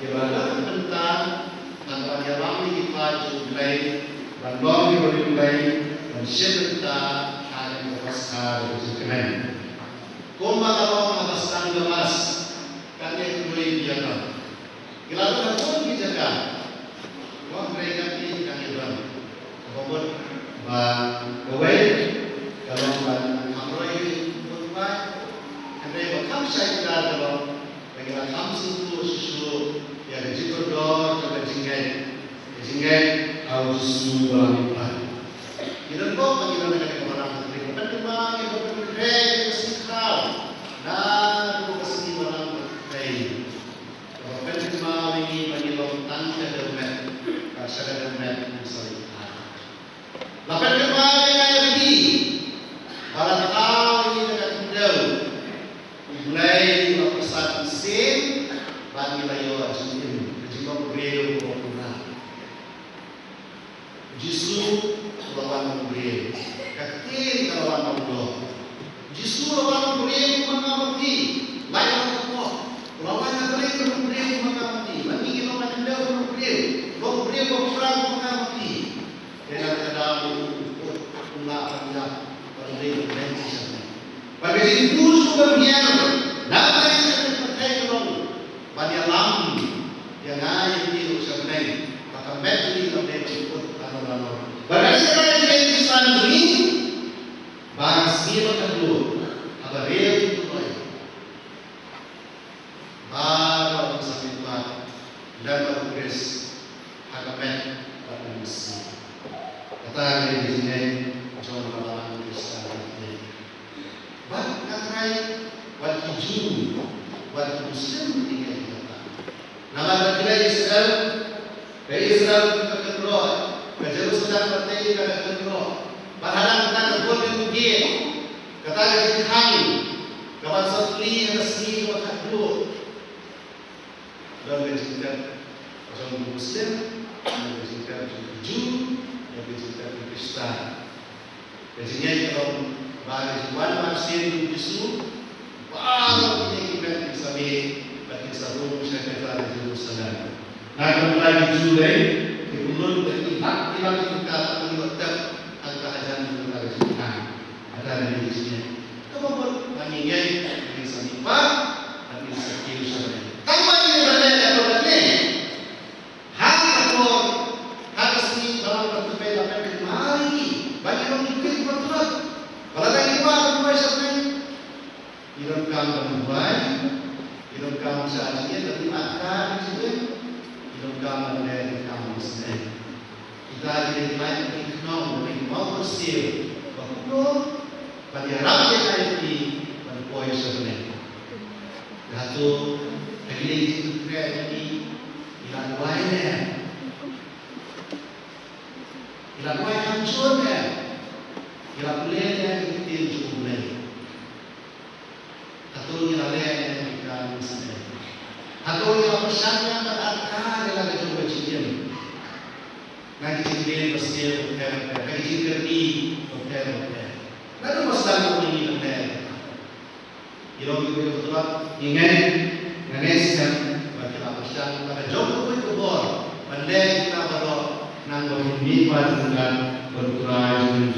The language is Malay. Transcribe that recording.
Kira tentang antara yang lama kita mulai dan long mulai dan siapa ada yang pasal itu kena. Komba kalau pasal lemas kan yang mulai biasa. Kira pun dijaga. Wah mereka ini kan yang apapun bawai kalau kamera ini pun baik. Mereka kam saya kalau mereka kam susu ya kecil dor sampai jinggai harus sudah lipat. Kita kok bagi mereka kemana mereka berdua kita berdua sesikal dan kita kesini malam berkait. Kalau berdua ini bagi lontan kedemet kasar kedemet misalnya. Lapan kembali yang ini barat tahu ini dekat kendal mulai pesan mesin bagi layu ajuin jika beriu berkurang justru lawan beriu kakir lawan Allah justru lawan beriu mengamati lain apa lawan beriu mengamati bagi kita kendal beriu berperang mengamati dengan kedalam enggak banyak beriu benci bagi itu sebenarnya nama yang terkait dengan bagi alam yang ada di sebenarnya maka metode yang disebut lalu bagi sekali yang disebut ini bangsa kedua apa real itu baru sampai dan progres hakamet pada misi kata di sini John Lawan Kristen bahkan waktu Juru, waktu Muslim tinggal di kota. Nama kita Israel, dari Israel kita keluar, ke Jerusalem berarti kita keluar. Berhalang kita keluar ke Bukit, kata kita Kain, kawan Sotli resmi waktu keluar. Dan kita orang Muslim, kita Juru, kita Kristen. Jadi kalau bagi tuan masih Yesus baru kita sampai bagi satu sekretariat Jerusalem. Nah kemudian Julai kemudian berikut kita melihat angka ajaran negara Jepang ada di sini. Kemudian mengingat di sini Pak dan di sini Yerusalem. Kamu ini berada atau berada? Hak sini dalam berbagai dapat kembali bagi orang juga bertuah. Kalau tadi Pak sebenarnya hidupkan berbuat, hidupkan sahaja tapi akan juga hidupkan dari kamu sendiri. Kita jadi lain ikhnom dari mau bersih, bahwa pada rakyat yang ini berpoin sebenarnya. Lalu hari itu kreatif ini dilakukannya, hancurnya. Kira bolehnya kita cukup boleh. Atau kira bolehnya kita misalnya. Atau kira pesannya berarti adalah kecuali cincin. Nanti cincin pasti hotel, nanti cincin di hotel. Lalu masalah ini hotel. Kira kita betul ingat nganeskan bagi pesan pada jauh itu bor. Pandai kita baru nanggung ini pada dengan berkurang